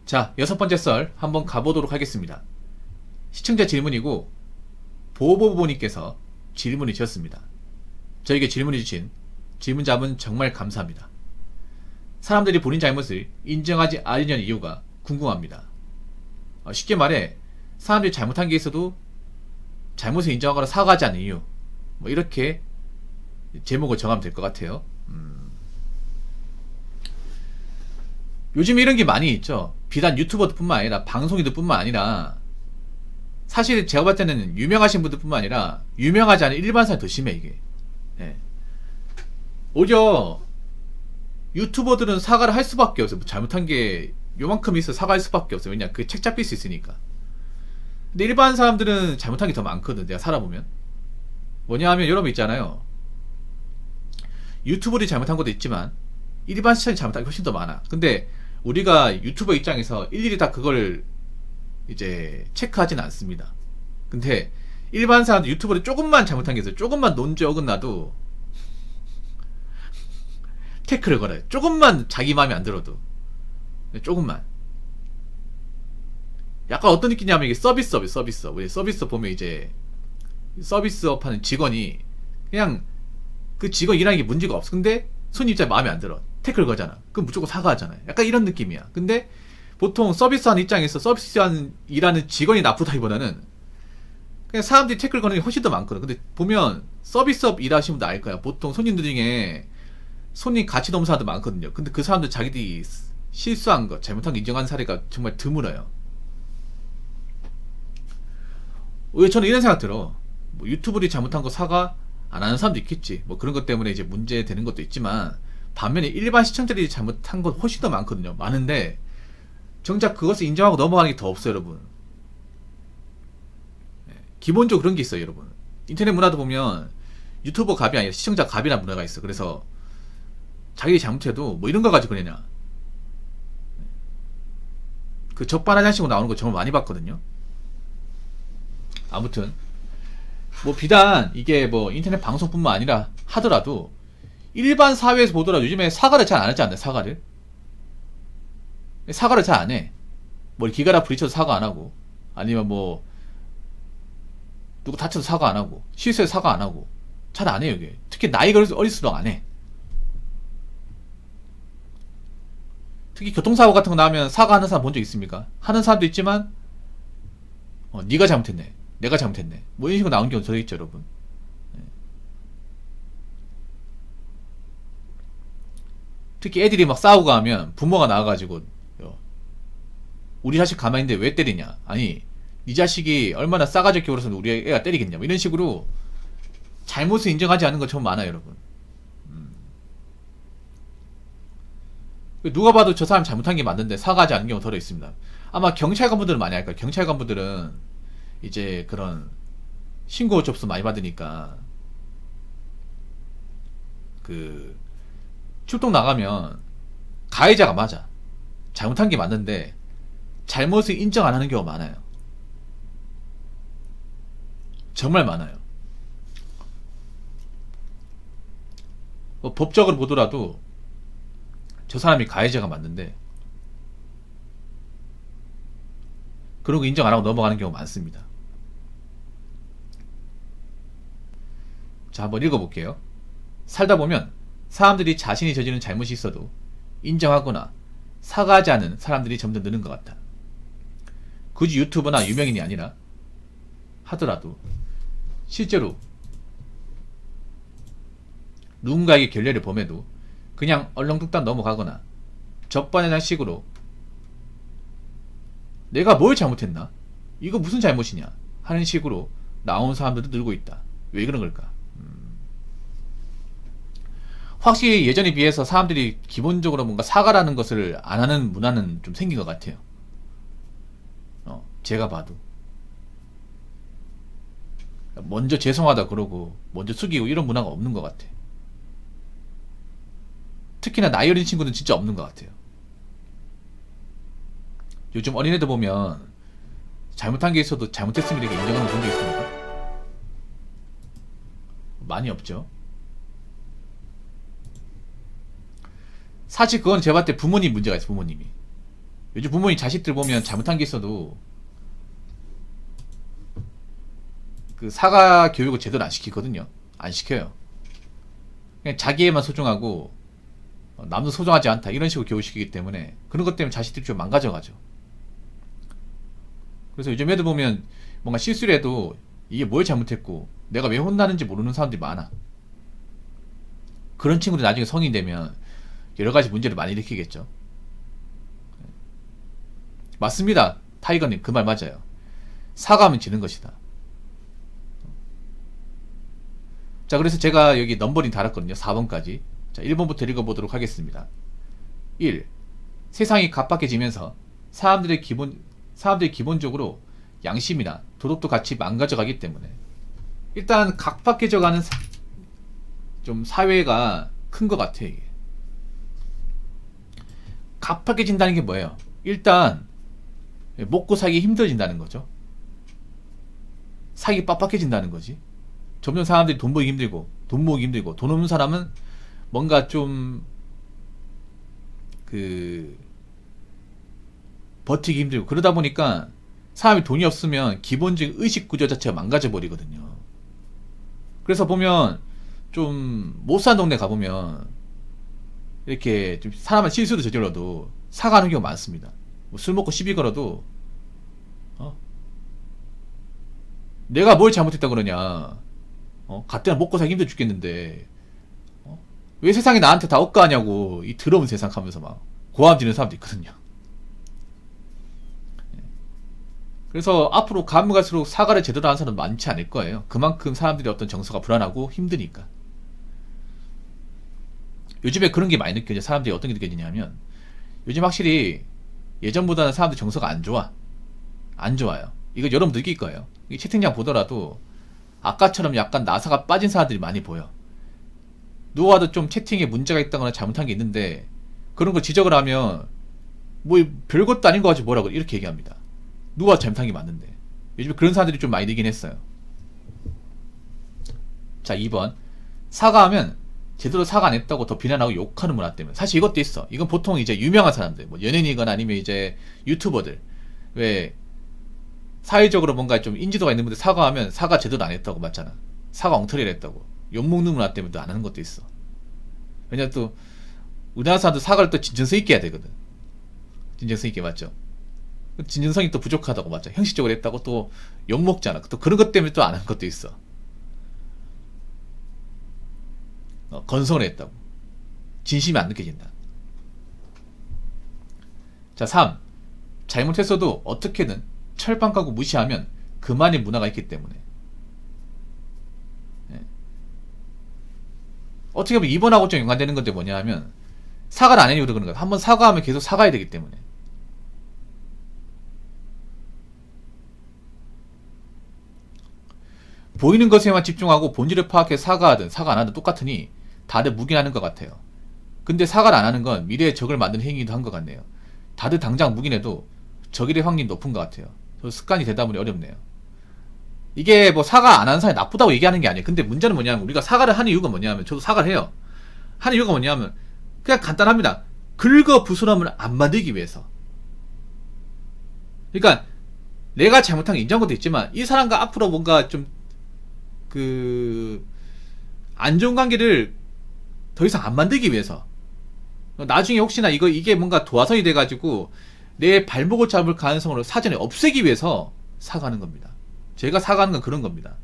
자, 여섯 번째 썰 한번 가보도록 하겠습니다. 시청자 질문이고 보보보님께서 질문을 주셨습니다. 저에게 질문을 주신 질문자분 정말 감사합니다. 사람들이 본인 잘못을 인정하지 않으려는 이유가 궁금합니다. 쉽게 말해 사람들이 잘못한 게 있어도 잘못을 인정하거나 사과하지 않는 이유, 뭐 이렇게 제목을 정하면 될 것 같아요. 요즘 이런 게 많이 있죠. 비단 유튜버들 뿐만 아니라 방송인들 뿐만 아니라 사실 제가 봤을 때는 유명하신 분들 뿐만 아니라 유명하지 않은 일반 사람이 더 심해 이게. 예. 오히려 유튜버들은 사과를 할 수밖에 없어요. 뭐 잘못한 게 요만큼 있어 사과할 수밖에 없어요. 왜냐 그 책 잡힐 수 있으니까. 근데 일반 사람들은 잘못한 게 더 많거든. 내가 살아보면 뭐냐 하면 여러분 있잖아요. 유튜버들이 잘못한 것도 있지만 일반 시청이 잘못한 게 훨씬 더 많아. 근데 우리가 유튜버 입장에서 일일이 다 그걸 이제 체크하진 않습니다. 근데 일반 사람들 유튜버들이 조금만 잘못한 게 있어요. 조금만 논지 어긋나도 태클을 걸어요. 조금만 자기 마음에 안 들어도. 조금만. 약간 어떤 느낌이냐면 이게 서비스업이에요. 서비스업. 우리 서비스업 보면 이제 서비스업 하는 직원이 그냥 그 직원 일하는 게 문제가 없어. 근데 손님 입장에 마음에 안 들어. 태클 거잖아. 그럼 무조건 사과하잖아요. 약간 이런 느낌이야. 근데 보통 서비스하는 입장에서 서비스하는 일하는 직원이 나쁘다기보다는 그냥 사람들이 태클 거는 게 훨씬 더 많거든. 근데 보면 서비스업 일하시는 분들 알 거야. 보통 손님들 중에 손님 같이 넘는 사람들 많거든요. 근데 그 사람들 자기들이 실수한 거, 잘못한 거 인정하는 사례가 정말 드물어요. 왜 저는 이런 생각 들어. 뭐 유튜브들이 잘못한 거 사과 안 하는 사람도 있겠지. 뭐 그런 것 때문에 이제 문제 되는 것도 있지만 반면에 일반 시청자들이 잘못한 건 훨씬 더 많거든요. 많은데 정작 그것을 인정하고 넘어가는 게 더 없어요, 여러분. 기본적으로 그런 게 있어요, 여러분. 인터넷 문화도 보면 유튜버 갑이 아니라 시청자 갑이라는 문화가 있어. 그래서 자기들이 잘못해도 뭐 이런 거 가지고 그러냐. 그 적반하장식으로 나오는 거 정말 많이 봤거든요. 아무튼 뭐 비단 이게 뭐 인터넷 방송뿐만 아니라 하더라도 일반 사회에서 보더라도 요즘에 사과를 잘 안 하지 않나요? 사과를 잘 안 해. 뭐 기가라 부딪혀도 사과 안 하고 아니면 뭐 누구 다쳐도 사과 안 하고 실수해서 사과 안 하고 잘 안 해요 이게. 특히 나이가 어릴수록 안 해. 특히 교통사고 같은 거 나면 사과하는 사람 본 적 있습니까? 하는 사람도 있지만 네가 잘못했네, 내가 잘못했네, 뭐 이런 식으로 나오는 경우 더 있죠, 여러분. 특히 애들이 막 싸우고 하면 부모가 나와가지고 우리 자식 가만히 있는데 왜 때리냐, 아니 네 자식이 얼마나 싸가지 없게 굴어서 우리 애가 때리겠냐, 뭐 이런 식으로 잘못을 인정하지 않는 거 정말 많아요, 여러분. 누가 봐도 저 사람 잘못한 게 맞는데 사과하지 않는 경우 덜어 있습니다. 아마 경찰 간부들은 많이 할 거예요. 경찰 간부들은 이제 그런 신고 접수 많이 받으니까 그 출동 나가면 가해자가 맞아. 잘못한 게 맞는데 잘못을 인정 안 하는 경우가 많아요. 정말 많아요. 뭐 법적으로 보더라도 저 사람이 가해자가 맞는데 그런 거 인정 안 하고 넘어가는 경우가 많습니다. 자, 한번 읽어볼게요. 살다 보면 사람들이 자신이 저지른 잘못이 있어도 인정하거나 사과하지 않은 사람들이 점점 느는 것 같다. 굳이 유튜버나 유명인이 아니라 하더라도 실제로 누군가에게 결례를 범해도 그냥 얼렁뚱땅 넘어가거나 적반하장식으로 내가 뭘 잘못했나? 이거 무슨 잘못이냐? 하는 식으로 나온 사람들도 늘고 있다. 왜 그런 걸까? 확실히 예전에 비해서 사람들이 기본적으로 뭔가 사과라는 것을 안 하는 문화는 좀 생긴 것 같아요. 제가 봐도. 먼저 죄송하다 그러고 먼저 숙이고 이런 문화가 없는 것 같아. 특히나 나이 어린 친구는 진짜 없는 것 같아요. 요즘 어린애들 보면 잘못한 게 있어도 잘못했으면 이렇게 인정하는 분도 있습니까? 많이 없죠. 사실 그건 제가 봤을 때 부모님 문제가 있어요. 부모님이 요즘 부모님 자식들 보면 잘못한 게 있어도 그 사과 교육을 제대로 안 시키거든요. 안 시켜요. 그냥 자기애만 소중하고 남도 소중하지 않다 이런 식으로 교육시키기 때문에 그런 것 때문에 자식들이 좀 망가져가죠. 그래서 요즘 애들 보면 뭔가 실수를 해도 이게 뭘 잘못했고 내가 왜 혼나는지 모르는 사람들이 많아. 그런 친구들이 나중에 성인이 되면 여러가지 문제를 많이 일으키겠죠. 맞습니다. 타이거님 그 말 맞아요. 사과하면 지는 것이다. 자, 그래서 제가 여기 넘버링 달았거든요. 4번까지. 자, 1번부터 읽어보도록 하겠습니다. 1. 세상이 각박해지면서 사람들이 기본적으로 양심이나 도덕도 같이 망가져가기 때문에 일단 각박해져가는 좀 사회가 큰 것 같아요. 이게. 각박해진다는 게 뭐예요? 일단 먹고 살기 힘들어진다는 거죠. 살기 빡빡해진다는 거지. 점점 사람들이 돈 모으기 힘들고 돈 없는 사람은 뭔가 좀 버티기 힘들고 그러다 보니까 사람이 돈이 없으면 기본적인 의식 구조 자체가 망가져 버리거든요. 그래서 보면 좀 못 사는 동네 가보면 이렇게 좀 사람은 실수도 저질러도 사과하는 경우가 많습니다. 뭐 술 먹고 시비 걸어도 내가 뭘 잘못했다 그러냐, 갓대나 먹고 살기 힘들어 죽겠는데 왜 세상이 나한테 다 억까하냐고, 이 더러운 세상 하면서 막 고함 지르는 사람도 있거든요. 그래서 앞으로 가면 갈수록 사과를 제대로 하는 사람은 많지 않을 거예요. 그만큼 사람들이 어떤 정서가 불안하고 힘드니까. 요즘에 그런 게 많이 느껴져. 사람들이 어떤 게 느껴지냐면 요즘 확실히 예전보다는 사람들 정서가 안 좋아요. 이거 여러분 느낄 거예요. 이 채팅창 보더라도 아까처럼 약간 나사가 빠진 사람들이 많이 보여. 누가 좀 채팅에 문제가 있다거나 잘못한 게 있는데 그런 거 지적을 하면 뭐 별것도 아닌 거 가지고 뭐라고 이렇게 얘기합니다. 누가 잘못한 게 맞는데. 요즘에 그런 사람들이 좀 많이 늘긴 했어요. 자, 2번. 사과하면 제대로 사과 안 했다고 더 비난하고 욕하는 문화 때문에. 사실 이것도 있어. 이건 보통 이제 유명한 사람들, 뭐 연예인이거나 아니면 이제 유튜버들, 왜 사회적으로 뭔가 좀 인지도가 있는 분들 사과하면 사과 제대로 안 했다고 맞잖아. 사과 엉터리를 했다고 욕먹는 문화 때문에 또 안 하는 것도 있어. 왜냐 또 우리나라 사람들 사과를 또 진정성 있게 해야 되거든. 진정성 있게, 맞죠? 진정성이 또 부족하다고, 맞죠? 형식적으로 했다고 또 욕먹잖아. 또 그런 것 때문에 또 안 하는 것도 있어. 건성을 했다고 진심이 안 느껴진다. 자, 3. 잘못했어도 어떻게든 철판 까고 무시하면 그만의 문화가 있기 때문에. 어떻게 보면 2번하고 좀 연관되는 건데 뭐냐 하면 사과를 안 해니까 그런 거야. 한번 사과하면 계속 사과해야 되기 때문에. 보이는 것에만 집중하고 본질을 파악해 사과하든 사과 안 하든 똑같으니 다들 묵인하는 것 같아요. 근데 사과를 안 하는 건 미래의 적을 만드는 행위도 한 것 같네요. 다들 당장 묵인해도 적이 될 확률이 높은 것 같아요. 저 습관이 되다 보니 어렵네요. 이게 뭐 사과 안 하는 사람이 나쁘다고 얘기하는 게 아니에요. 근데 문제는 뭐냐면 우리가 사과를 하는 이유가 뭐냐면, 저도 사과를 해요. 하는 이유가 뭐냐면 그냥 간단합니다. 긁어 부스럼을 안 만들기 위해서. 그러니까 내가 잘못한 게 인정한 것도 있지만 이 사람과 앞으로 뭔가 좀 안 좋은 관계를 더 이상 안 만들기 위해서. 나중에 혹시나 이게 뭔가 도화선이 돼가지고 내 발목을 잡을 가능성을 사전에 없애기 위해서 사과하는 겁니다. 제가 사과하는 건 그런 겁니다.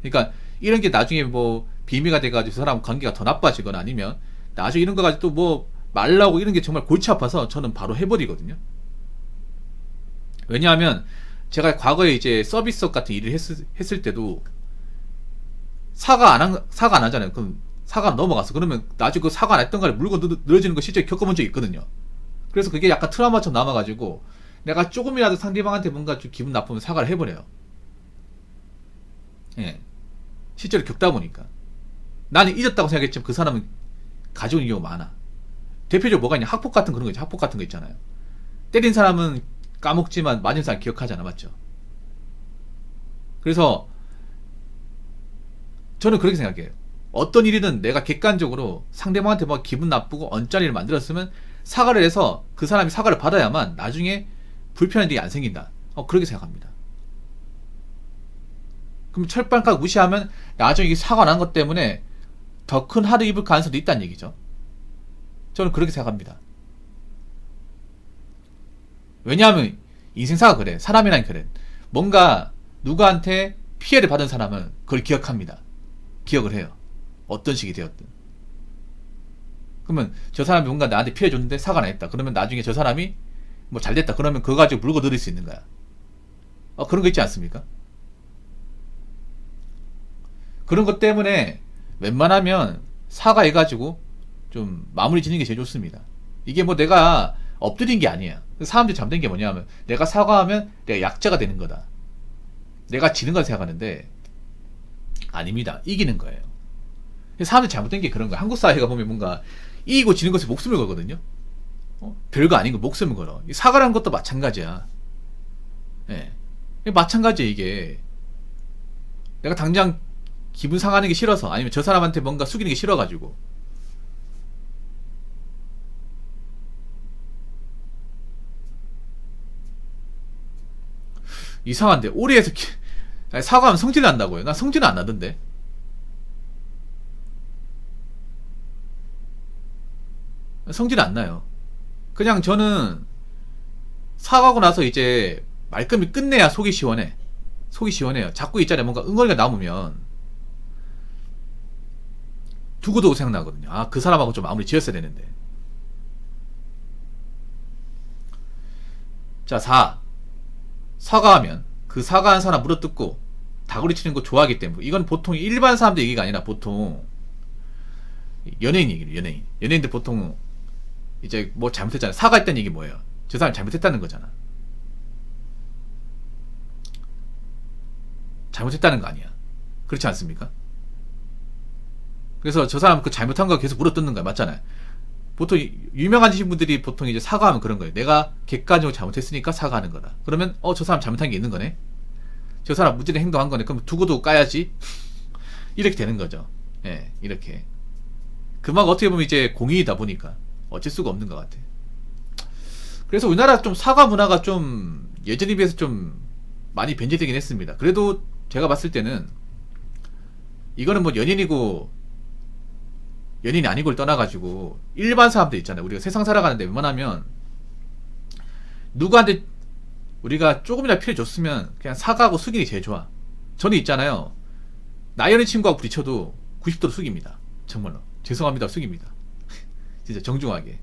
그러니까 이런 게 나중에 뭐 비밀가 돼가지고 그 사람 관계가 더 나빠지거나 아니면 나중에 이런 거 가지고 또 뭐 말라고 이런 게 정말 골치 아파서 저는 바로 해버리거든요. 왜냐하면 제가 과거에 이제 서비스업 같은 일을 했을 때도 사과 안 하잖아요. 그럼 사과 넘어갔어. 그러면 나중에 그 사과 안 했던 거를 물고 늘어지는 거 실제 겪어본 적이 있거든요. 그래서 그게 약간 트라우마처럼 남아가지고 내가 조금이라도 상대방한테 뭔가 좀 기분 나쁘면 사과를 해버려요. 예. 실제로 겪다 보니까. 나는 잊었다고 생각했지만 그 사람은 가지고 있는 경우가 많아. 대표적으로 뭐가 있냐. 학폭 같은 그런 거 있죠. 학폭 같은 거 있잖아요. 때린 사람은 까먹지만 맞은 사람 기억하잖아. 맞죠? 그래서 저는 그렇게 생각해요. 어떤 일이든 내가 객관적으로 상대방한테 막 기분 나쁘고 언짢은 일을 만들었으면 사과를 해서 그 사람이 사과를 받아야만 나중에 불편한 일이 안 생긴다. 그렇게 생각합니다. 그럼 철판까지 무시하면 나중에 이게 사과 난 것 때문에 더 큰 화를 입을 가능성도 있다는 얘기죠. 저는 그렇게 생각합니다. 왜냐하면 인생사가 그래. 사람이란 그래. 뭔가 누구한테 피해를 받은 사람은 그걸 기억합니다. 기억을 해요. 어떤 식이 되었든. 그러면 저 사람이 뭔가 나한테 피해 줬는데 사과를 안 했다. 그러면 나중에 저 사람이 뭐 잘됐다. 그러면 그거 가지고 물고 늘릴 수 있는 거야. 그런 거 있지 않습니까? 그런 것 때문에 웬만하면 사과해가지고 좀 마무리 짓는 게 제일 좋습니다. 이게 뭐 내가 엎드린 게 아니야. 사람들이 잘못된 게 뭐냐면 내가 사과하면 내가 약자가 되는 거다. 내가 지는 걸 생각하는데 아닙니다. 이기는 거예요. 사람들이 잘못된 게 그런 거야. 한국 사회가 보면 뭔가 이기고 지는 것에 목숨을 걸거든요. 별거 아닌 거 목숨을 걸어. 사과라는 것도 마찬가지야. 예. 마찬가지야 이게. 내가 당장 기분 상하는 게 싫어서 아니면 저 사람한테 뭔가 숙이는 게 싫어가지고 이상한데 오리에서 사과하면 성질 난다고요? 난 성질은 안 나던데. 성질 안 나요. 그냥 저는 사과하고 나서 이제 말끔히 끝내야 속이 시원해. 속이 시원해요. 자꾸 있잖아요. 뭔가 응어리가 남으면 두고두고 생각나거든요. 그 사람하고 좀 마무리 지었어야 되는데. 자, 4. 사과하면 그 사과한 사람 물어뜯고 다구리 치는 거 좋아하기 때문에. 이건 보통 일반 사람들 얘기가 아니라 보통 연예인 얘기를 연예인들 보통 이제 뭐 잘못했잖아요. 사과했다는 얘기 뭐예요? 저 사람 잘못했다는 거잖아. 잘못했다는 거 아니야. 그렇지 않습니까? 그래서 저 사람 그 잘못한 거 계속 물어뜯는 거야. 맞잖아요. 보통 유명하신 분들이 보통 이제 사과하면 그런 거예요. 내가 객관적으로 잘못했으니까 사과하는 거다. 그러면 저 사람 잘못한 게 있는 거네. 저 사람 무지를 행동한 거네. 그럼 두고도 까야지. 이렇게 되는 거죠. 예, 이렇게. 그만 어떻게 보면 이제 공익이다 보니까 어쩔 수가 없는 것 같아. 그래서 우리나라 좀 사과 문화가 좀 예전에 비해서 좀 많이 변질되긴 했습니다. 그래도 제가 봤을 때는 이거는 뭐 연인이고 연인이 아니고를 떠나가지고 일반 사람들 있잖아요. 우리가 세상 살아가는데 웬만하면 누구한테 우리가 조금이라도 피해 줬으면 그냥 사과하고 숙이는 게 제일 좋아. 저는 있잖아요. 나이 어린 친구하고 부딪혀도 90도로 숙입니다. 정말로. 죄송합니다. 숙입니다. 진짜 정중하게.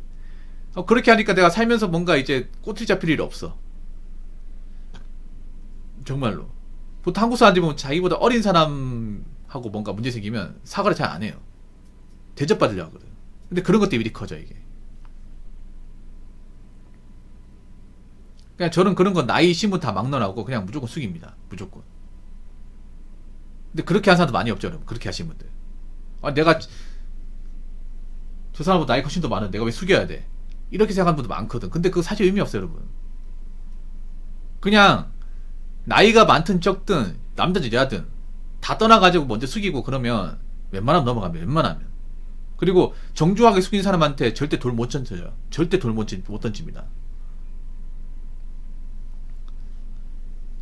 그렇게 하니까 내가 살면서 뭔가 이제 꼬투리 잡힐 일이 없어. 정말로. 보통 한국 사람들이 보면 자기보다 어린 사람하고 뭔가 문제 생기면 사과를 잘 안 해요. 대접받으려고 하거든. 근데 그런 것 때문에 일이 커져, 이게. 그냥 저는 그런 건 나이 신분 다 막론하고 그냥 무조건 숙입니다. 무조건. 근데 그렇게 한 사람도 많이 없죠, 여러분. 그렇게 하신 분들. 내가 저 사람보다 나이 훨씬 더 많은 내가 왜 숙여야 돼? 이렇게 생각하는 분도 많거든. 근데 그거 사실 의미 없어요, 여러분. 그냥 나이가 많든 적든 남자든 여자든 다 떠나가지고 먼저 숙이고 그러면 웬만하면 넘어가면 웬만하면. 그리고 정중하게 숙인 사람한테 절대 돌 못 던져요. 절대 돌 못 던집니다.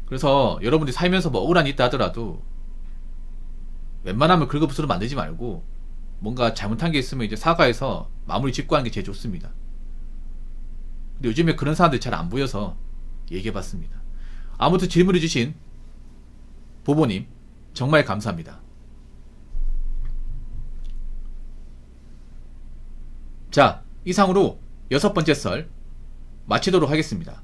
그래서 여러분들이 살면서 뭐 억울한 일이 있다 하더라도 웬만하면 긁어부스러 만들지 말고 뭔가 잘못한 게 있으면 이제 사과해서 마무리 짓고 하는 게 제일 좋습니다. 근데 요즘에 그런 사람들이 잘 안 보여서 얘기해봤습니다. 아무튼 질문해주신 보보님 정말 감사합니다. 자, 이상으로 6번째 썰 마치도록 하겠습니다.